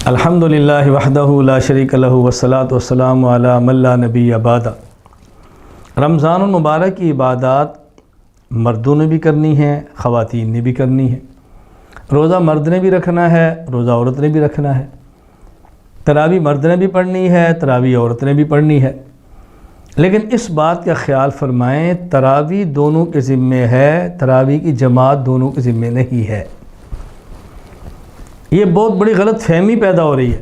الحمدللہ وحدہ لا شریک لہ والصلاۃ والسلام علی من لا نبی بعدہ۔ رمضان المبارک کی عبادات مردوں نے بھی کرنی ہے، خواتین نے بھی کرنی ہے۔ روزہ مرد نے بھی رکھنا ہے، روزہ عورت نے بھی رکھنا ہے۔ تراویح مرد نے بھی پڑھنی ہے، تراویح عورت نے بھی پڑھنی ہے۔ لیکن اس بات کا خیال فرمائیں، تراویح دونوں کے ذمے ہے، تراویح کی جماعت دونوں کے ذمے نہیں ہے۔ یہ بہت بڑی غلط فہمی پیدا ہو رہی ہے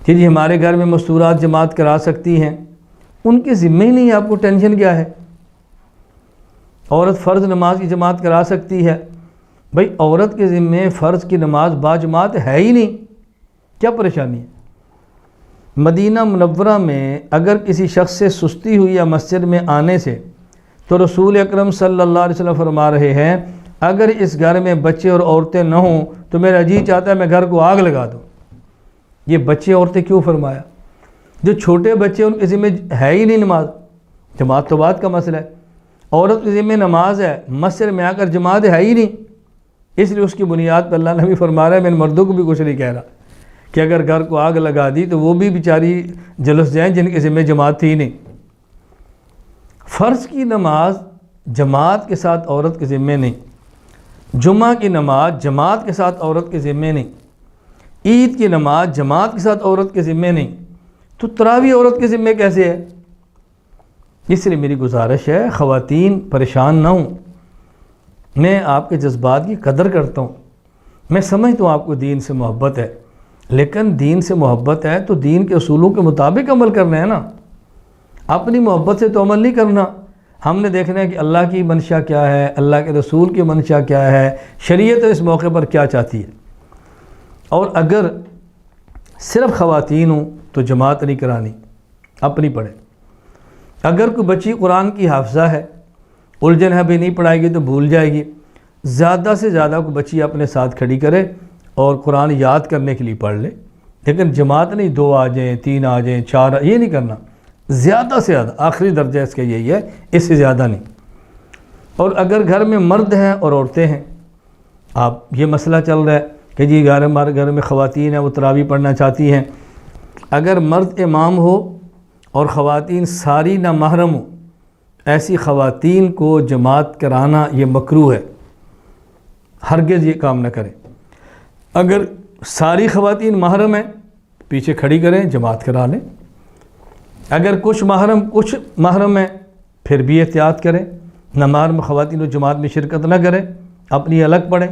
کہ جی ہمارے گھر میں مستورات جماعت کرا سکتی ہیں، ان کے ذمے ہی نہیں ہے، آپ کو ٹینشن کیا ہے؟ عورت فرض نماز کی جماعت کرا سکتی ہے، بھئی عورت کے ذمے فرض کی نماز با جماعت ہے ہی نہیں، کیا پریشانی ہے؟ مدینہ منورہ میں اگر کسی شخص سے سستی ہوئی یا مسجد میں آنے سے، تو رسول اکرم صلی اللہ علیہ وسلم فرما رہے ہیں اگر اس گھر میں بچے اور عورتیں نہ ہوں تو میرا جی چاہتا ہے میں گھر کو آگ لگا دوں۔ یہ بچے عورتیں کیوں فرمایا؟ جو چھوٹے بچے ان کے ذمہ ہے ہی نہیں نماز، جماعت تو بات کا مسئلہ ہے۔ عورت کے ذمہ نماز ہے، مسجد میں آ کر جماعت ہے ہی نہیں، اس لیے اس کی بنیاد پر اللہ نے بھی فرما رہا ہے، میں مردوں کو بھی کچھ نہیں کہہ رہا کہ اگر گھر کو آگ لگا دی تو وہ بھی بیچاری جلس جائیں جن کے ذمہ جماعت تھی نہیں۔ فرض کی نماز جماعت کے ساتھ عورت کے ذمہ نہیں، جمعہ کی نماز جماعت کے ساتھ عورت کے ذمہ نہیں، عید کی نماز جماعت کے ساتھ عورت کے ذمہ نہیں، تو تراویح عورت کے ذمہ کیسے ہے؟ اس لیے میری گزارش ہے خواتین پریشان نہ ہوں، میں آپ کے جذبات کی قدر کرتا ہوں، میں سمجھتا ہوں آپ کو دین سے محبت ہے، لیکن دین سے محبت ہے تو دین کے اصولوں کے مطابق عمل کرنا ہے نا، اپنی محبت سے تو عمل نہیں کرنا۔ ہم نے دیکھنا ہے کہ اللہ کی منشا کیا ہے، اللہ کے رسول کی منشا کیا ہے، شریعت اس موقع پر کیا چاہتی ہے۔ اور اگر صرف خواتین ہوں تو جماعت نہیں کرانی، اپنی پڑھیں۔ اگر کوئی بچی قرآن کی حافظہ ہے، الجھن ہے بھی نہیں پڑھائے گی تو بھول جائے گی، زیادہ سے زیادہ کوئی بچی اپنے ساتھ کھڑی کرے اور قرآن یاد کرنے کے لیے پڑھ لے، لیکن جماعت نہیں 2 آ جائیں 3 آ جائیں 4 یہ نہیں کرنا، زیادہ سے زیادہ آخری درجہ اس کا یہی ہے، اس سے زیادہ نہیں۔ اور اگر گھر میں مرد ہیں اور عورتیں ہیں، آپ یہ مسئلہ چل رہا ہے کہ جی ہمارے گھر میں خواتین ہیں وہ تراویح پڑھنا چاہتی ہیں، اگر مرد امام ہو اور خواتین ساری نہ محرم ہو، ایسی خواتین کو جماعت کرانا یہ مکروہ ہے، ہرگز یہ کام نہ کریں۔ اگر ساری خواتین محرم ہیں پیچھے کھڑی کریں، جماعت کرا لیں۔ اگر کچھ محرم ہیں پھر بھی احتیاط کریں، نامحرم خواتین و جماعت میں شرکت نہ کریں، اپنی الگ پڑھیں۔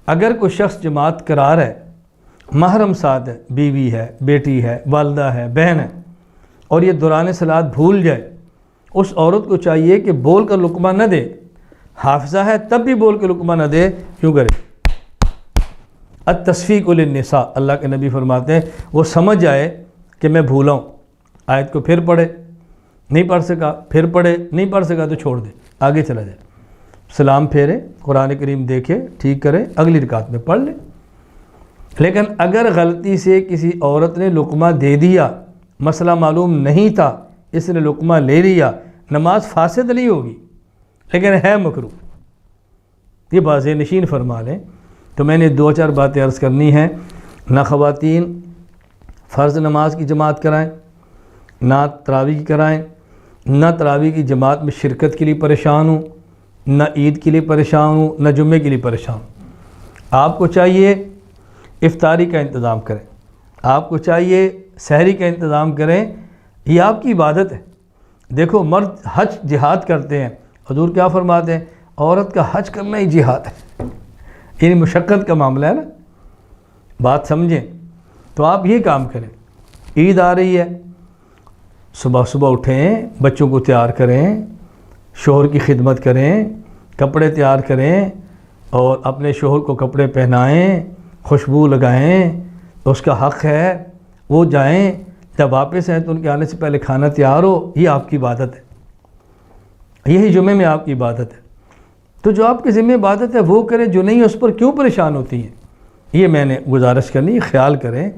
اگر کوئی شخص جماعت کرا رہا ہے، محرم ساتھ ہے، بیوی ہے، بیٹی ہے، والدہ ہے، بہن ہے، اور یہ دوران صلاۃ بھول جائے، اس عورت کو چاہیے کہ بول کر لقمہ نہ دے، حافظہ ہے تب بھی بول کے لقمہ نہ دے، کیوں کرے؟ التصفیق للنساء، اللہ کے نبی فرماتے ہیں وہ سمجھ جائے کہ میں بھولا ہوں، آیت کو پھر پڑھے، نہیں پڑھ سکا پھر پڑھے، نہیں پڑھ سکا تو چھوڑ دے، آگے چلا جائے، سلام پھیرے، قرآن کریم دیکھے، ٹھیک کرے، اگلی رکعت میں پڑھ لے۔ لیکن اگر غلطی سے کسی عورت نے لقمہ دے دیا، مسئلہ معلوم نہیں تھا، اس نے لقمہ لے لیا، نماز فاسد نہیں ہوگی لیکن ہے مکروہ، یہ بات نشین فرما لیں۔ تو میں نے 2-4 باتیں عرض کرنی ہیں، نہ خواتین فرض نماز کی جماعت کرائیں، نہ تراویح کی کرائیں، نہ تراویح کی جماعت میں شرکت کے لیے پریشان ہوں، نہ عید کے لیے پریشان ہوں، نہ جمعے کے لیے پریشان ہوں۔ آپ کو چاہیے افطاری کا انتظام کریں، آپ کو چاہیے سحری کا انتظام کریں، یہ آپ کی عبادت ہے۔ دیکھو مرد حج جہاد کرتے ہیں، حضور کیا فرماتے ہیں؟ عورت کا حج کرنا ہی جہاد ہے، یعنی مشقت کا معاملہ ہے نا، بات سمجھیں۔ تو آپ یہ کام کریں، عید آ رہی ہے، صبح اٹھیں، بچوں کو تیار کریں، شوہر کی خدمت کریں، کپڑے تیار کریں اور اپنے شوہر کو کپڑے پہنائیں، خوشبو لگائیں، اس کا حق ہے، وہ جائیں، جب واپس آئیں تو ان کے آنے سے پہلے کھانا تیار ہو، یہ آپ کی عبادت ہے، یہی جمعے میں آپ کی عبادت ہے۔ تو جو آپ کے ذمہ عبادت ہے وہ کریں، جو نہیں اس پر کیوں پریشان ہوتی ہیں؟ یہ میں نے گزارش کرنی، خیال کریں،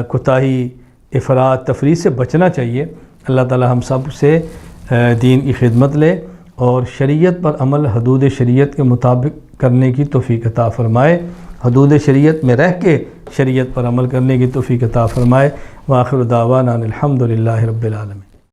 کوتاہی افراط تفریط سے بچنا چاہیے۔ اللہ تعالی ہم سب سے دین کی خدمت لے اور شریعت پر عمل حدود شریعت کے مطابق کرنے کی توفیق عطا فرمائے، حدود شریعت میں رہ کے شریعت پر عمل کرنے کی توفیق عطا فرمائے۔ وآخر دعوانا الحمدللہ رب العالمین۔